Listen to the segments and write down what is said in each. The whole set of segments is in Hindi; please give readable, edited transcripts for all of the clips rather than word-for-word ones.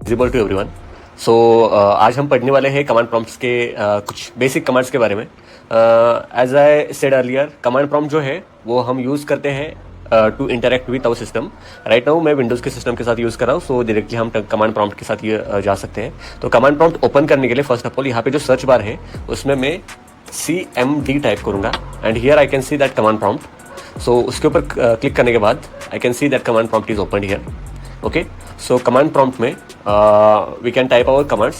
Visible to everyone. सो आज हम पढ़ने वाले हैं कमांड प्रॉम्प्ट्स के कुछ बेसिक कमांड्स के बारे में। As I said earlier, command prompt जो है वो हम यूज़ करते हैं to interact with our system. Right now मैं विंडोज़ के सिस्टम के साथ यूज़ कर रहा हूँ, सो डायरेक्टली हम कमांड प्रॉम्प्ट के साथ ये जा सकते हैं। तो कमांड प्रॉम्प्ट ओपन करने के लिए फर्स्ट ऑफ ऑल यहाँ पे जो सर्च बार है उसमें मैं CMD टाइप करूँगा and here I can see that command prompt. So उसके ऊपर क्लिक करने के बाद I can see that command prompt is open here. Okay, so command prompt में we can type our commands.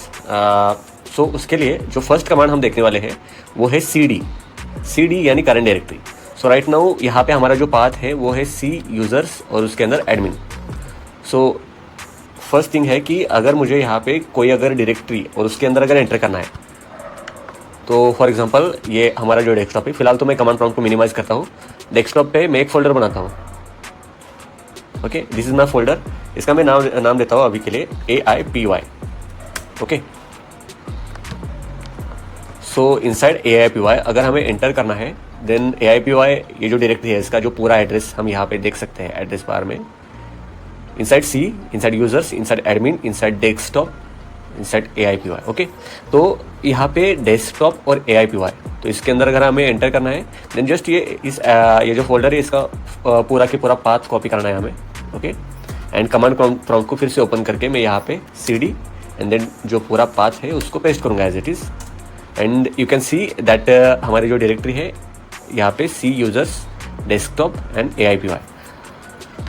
So उसके लिए जो फर्स्ट कमांड हम देखने वाले हैं वो है CD यानी करंट डायरेक्टरी। सो राइट नाउ यहाँ पे हमारा जो पाथ है वो है C यूज़र्स और उसके अंदर एडमिन। सो फर्स्ट थिंग है कि अगर मुझे यहाँ पे कोई अगर डायरेक्टरी और उसके अंदर अगर एंटर करना है, तो फॉर एग्जांपल ये हमारा जो डेस्कटॉप है, फिलहाल तो मैं कमांड प्रॉम्प्ट को मिनिमाइज करता हूँ। डेस्कटॉप पे मैं एक फोल्डर बनाता हूँ। Okay, this is my folder. इसका मैं नाम देता हूँ अभी के लिए AIPY। ओके, सो इनसाइड AIPY अगर हमें एंटर करना है देन AIPY ये जो डायरेक्टरी है इसका जो पूरा एड्रेस हम यहाँ पे देख सकते हैं एड्रेस बार में। Inside C, inside users, inside admin, inside desktop, inside AIPY। Okay, तो यहाँ पे डेस्कटॉप और AIPY, तो इसके अंदर अगर हमें एंटर करना है देन जस्ट ये जो फोल्डर है इसका पूरा के पूरा पाथ कॉपी करना है हमें। ओके, एंड कमांड प्रॉम्प्ट को फिर से ओपन करके मैं यहाँ पे CD एंड देन जो पूरा पाथ है उसको पेस्ट करूँगा as it is. And you can see that हमारी जो डायरेक्टरी है यहाँ पे C users, desktop and AIPY।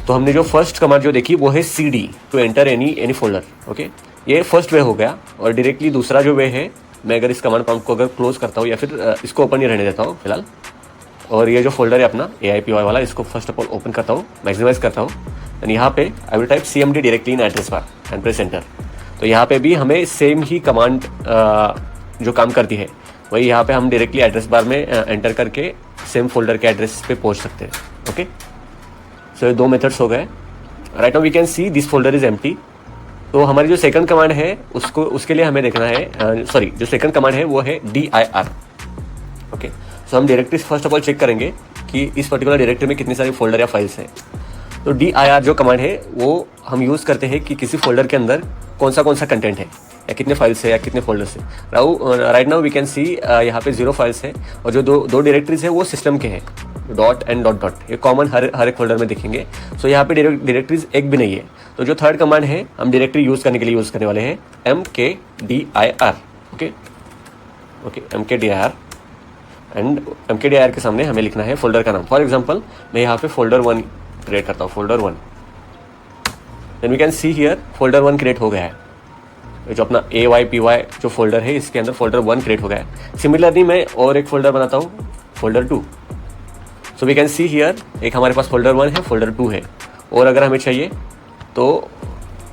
तो हमने जो फर्स्ट कमांड जो देखी वो है CD to enter any folder. Okay, ये फर्स्ट वे हो गया। और डायरेक्टली दूसरा जो वे है, मैं अगर इस कमांड प्रॉम्प्ट को अगर क्लोज करता हूँ या फिर इसको ओपन ही रहने देता हूँ फिलहाल, और ये जो फोल्डर है अपना AIPY वाला, इसको फर्स्ट ऑफ ऑल ओपन करता हूँ, मैक्सिमाइज करता हूँ एंड यहाँ पे I will type CMD directly in address bar and press enter. तो यहाँ पे भी हमें सेम ही कमांड जो काम करती है वही यहाँ पे हम डायरेक्टली एड्रेस बार में एंटर करके सेम फोल्डर के एड्रेस पे पहुँच सकते हैं। ओके, सो ये दो मेथड्स हो गए। Right now we can see this folder is empty. तो हमारी जो सेकंड कमांड है उसके लिए हमें देखना है, जो सेकंड कमांड है वो है dir। ओके, सो हम directory first of all check करेंगे कि इस पर्टिकुलर डायरेक्टरी में कितनी सारी फोल्डर या फाइल्स हैं। तो dir जो कमांड है वो हम यूज़ करते हैं कि किसी फोल्डर के अंदर कौन सा कंटेंट है या कितने फाइल्स है या कितने फोल्डर्स है। Right now we can see यहाँ पे 0 फाइल्स है और जो दो डायरेक्टरीज है वो सिस्टम के हैं, डॉट एंड डॉट डॉट, ये कॉमन हर एक फोल्डर में दिखेंगे। सो यहाँ पे डायरेक्टरीज एक भी नहीं है। तो जो थर्ड कमांड है हम डायरेक्टरी यूज़ करने के लिए यूज़ करने वाले हैं mkdir। Okay, mkdir and mkdir के सामने हमें लिखना है फोल्डर का नाम। फॉर एग्जांपल मैं यहाँ पे फोल्डर 1 क्रिएट करता हूँ, folder 1। Then we can see here folder 1 create हो गया है। जो अपना AYPY जो फोल्डर है इसके अंदर फोल्डर 1 क्रिएट हो गया है। सिमिलरली मैं और एक फोल्डर बनाता हूँ, folder 2। So we can see here एक हमारे पास फोल्डर 1 है, फोल्डर 2 है, और अगर हमें चाहिए तो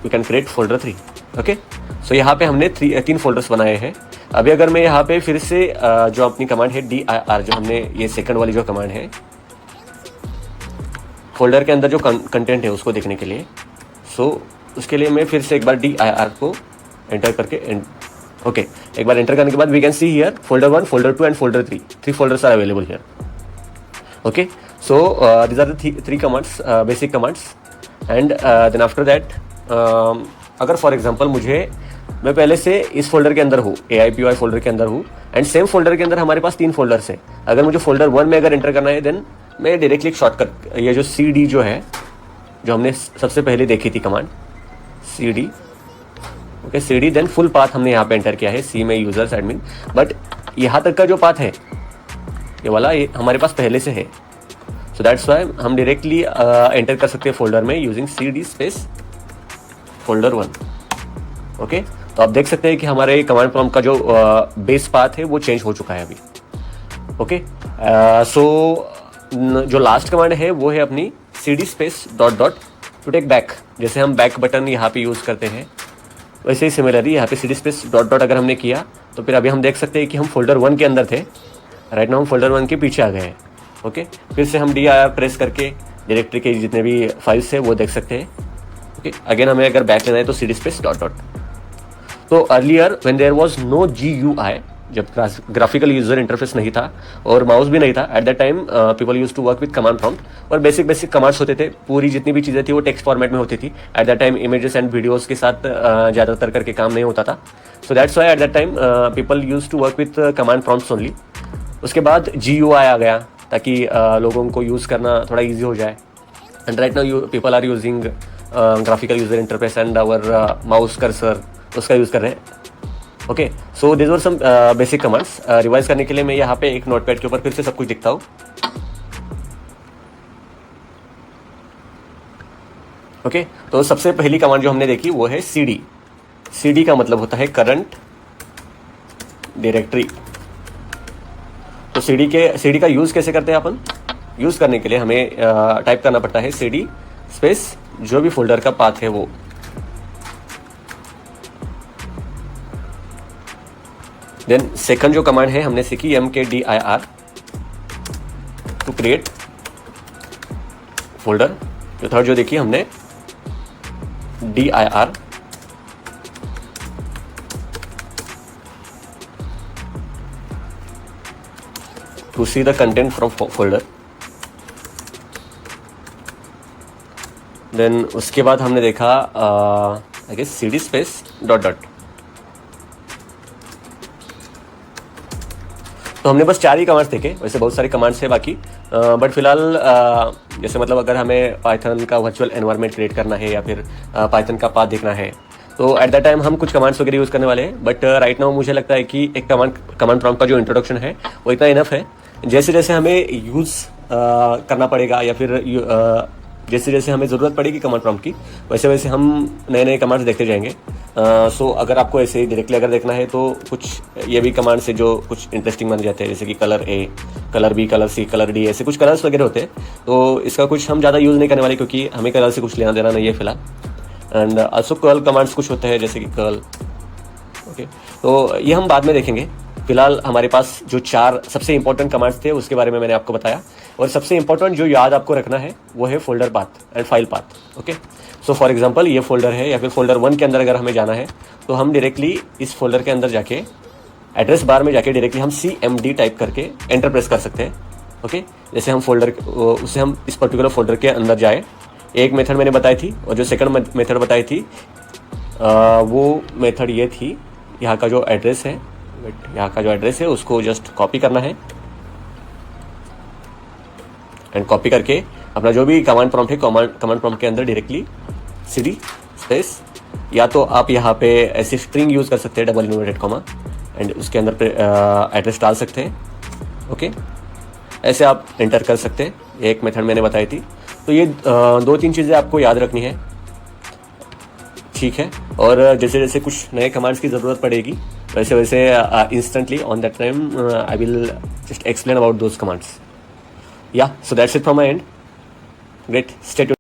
we can create folder 3। Okay, so यहाँ पे हमने 3 फोल्डर्स बनाए हैं। अभी अगर मैं यहाँ पे फिर से जो अपनी कमांड है dir, जो हमने ये सेकंड वाली जो कमांड है फोल्डर के अंदर जो कंटेंट है उसको देखने के लिए, सो उसके लिए मैं फिर से एक बार dir को एंटर करके ओके, एक बार एंटर करने के बाद we can see here folder 1, folder 2 and folder 3। 3 folders are available here. Okay, so these are the 3 commands, basic commands and then after that अगर फॉर एग्जांपल मैं पहले से इस फोल्डर के अंदर हूँ, AIPY फोल्डर के अंदर हूँ एंड सेम फोल्डर के अंदर हमारे पास 3 फोल्डर्स है। अगर मुझे फोल्डर 1 में अगर एंटर करना है देन मैं डायरेक्टली एक शॉर्टकट, ये जो CD जो है जो हमने सबसे पहले देखी थी command CD, okay, CD then full path हमने यहाँ पे एंटर किया है C में यूजर्स एडमिन, बट यहाँ तक का जो पाथ है ये वाला ये हमारे पास पहले से है। सो दैट्स वाई हम डायरेक्टली एंटर कर सकते हैं फोल्डर में using CD space folder 1। Okay, तो आप देख सकते हैं कि हमारे कमांड प्रॉम्प्ट का जो बेस पाथ है वो चेंज हो चुका है अभी। ओके, सो जो लास्ट कमांड है वो है अपनी CD space dot dot to take back. जैसे हम बैक बटन यहाँ पे यूज़ करते हैं वैसे ही सिमिलरली यहाँ पे CD स्पेस डॉट डॉट अगर हमने किया तो फिर अभी हम देख सकते हैं कि हम फोल्डर 1 के अंदर थे। राइट नाउ हम फोल्डर 1 के पीछे आ गए हैं। ओके, फिर से हम dir प्रेस करके डायरेक्टरी के जितने भी फाइल्स है वो देख सकते हैं। ओके, अगेन हमें अगर बैक लेना है तो CD स्पेस डॉट डॉट। तो earlier when there was no GUI, जब ग्राफिकल यूजर इंटरफेस नहीं था और माउस भी नहीं था, at that time people use to work with command prompt और बेसिक कमांड्स होते थे। पूरी जितनी भी चीज़ें थी वो टेक्स्ट फॉर्मेट में होती थी। At that time images and videos के साथ ज़्यादातर करके काम नहीं होता था। So that's why at that time people use to work with command prompts only. उसके बाद GUI आ गया ताकि लोगों को यूज़ करना थोड़ा ईजी हो जाए। And right now people are using graphical user interface and our mouse cursor, उसका यूज़ कर रहे हैं। Okay, so this were some basic commands. Revise करने के लिए मैं यहाँ पे एक नोटपैड के ऊपर फिर से सब कुछ लिखता हूँ। ओके, तो सबसे पहली कमांड जो हमने देखी वो है CD। CD का मतलब होता है करंट डायरेक्टरी। तो CD का यूज़ कैसे करते हैं अपन? यूज़ करने के लिए हमें टाइप करना पड़ता है CD स्पेस जो भी फोल्डर का पाथ है वो। देन सेकंड जो कमांड है हमने सीखी mkdir टू क्रिएट फोल्डर। जो थर्ड जो देखी हमने dir to see the content from folder. Then उसके बाद हमने देखा I guess CD space dot. तो हमने बस 4 ही कमांड्स देखे, वैसे बहुत सारे कमांड्स है बाकी, बट फिलहाल जैसे मतलब अगर हमें पाइथन का वर्चुअल एनवायरनमेंट क्रिएट करना है या फिर पाइथन का पाथ देखना है तो एट दैट टाइम हम कुछ कमांड्स वगैरह यूज़ करने वाले हैं। बट राइट नाउ मुझे लगता है कि एक कमांड प्रॉम्प्ट का जो इंट्रोडक्शन है वो इतना इनफ है। जैसे जैसे हमें यूज़ करना पड़ेगा या फिर जैसे जैसे हमें ज़रूरत पड़ेगी कमांड प्रॉम्प्ट की, वैसे वैसे हम नए नए कमांड्स देखते जाएंगे। सो अगर आपको ऐसे डायरेक्टली अगर देखना है तो कुछ ये भी कमांड्स है जो कुछ इंटरेस्टिंग बन जाते हैं, जैसे कि colour A, colour B, colour C, colour D, ऐसे कुछ कलर्स वगैरह होते हैं। तो इसका कुछ हम ज़्यादा यूज़ नहीं करने वाले क्योंकि हमें कलर से कुछ लेना देना नहीं है फिलहाल। एंड ऑल्सो कर्ल कमांड्स कुछ होते हैं जैसे कि कर्ल। ओके, तो ये हम बाद में देखेंगे। फिलहाल हमारे पास जो 4 सबसे इंपॉर्टेंट कमांड्स थे उसके बारे में मैंने आपको बताया, और सबसे इंपॉर्टेंट जो याद आपको रखना है वो है folder path and file path. Okay, so for example ये फोल्डर है या फिर फोल्डर 1 के अंदर अगर हमें जाना है तो हम डायरेक्टली इस फोल्डर के अंदर जाके एड्रेस बार में जाके डायरेक्टली हम CMD टाइप करके एंटर प्रेस कर सकते हैं। ओके, जैसे हम उससे हम इस पर्टिकुलर फोल्डर के अंदर जाए। एक मेथड मैंने बताई थी और जो सेकंड मेथड बताई थी वो मेथड ये थी, यहाँ का जो एड्रेस है उसको जस्ट कॉपी करना है एंड कॉपी करके अपना जो भी कमांड प्रॉम्प्ट है कमांड प्रॉम्प्ट के अंदर डायरेक्टली CD स्पेस, या तो आप यहाँ पे ऐसी स्ट्रिंग यूज़ कर सकते हैं डबल इन्वर्टेड कॉमा एंड उसके अंदर एड्रेस डाल सकते हैं। ओके, ऐसे आप एंटर कर सकते हैं। एक मेथड मैंने बताई थी। तो ये 2-3 चीज़ें आपको याद रखनी है, ठीक है। और जैसे जैसे कुछ नए कमांड्स की ज़रूरत पड़ेगी वैसे वैसे instantly on that time I will just explain about those commands. Yeah, so that's it from my end. Great. Stay tuned.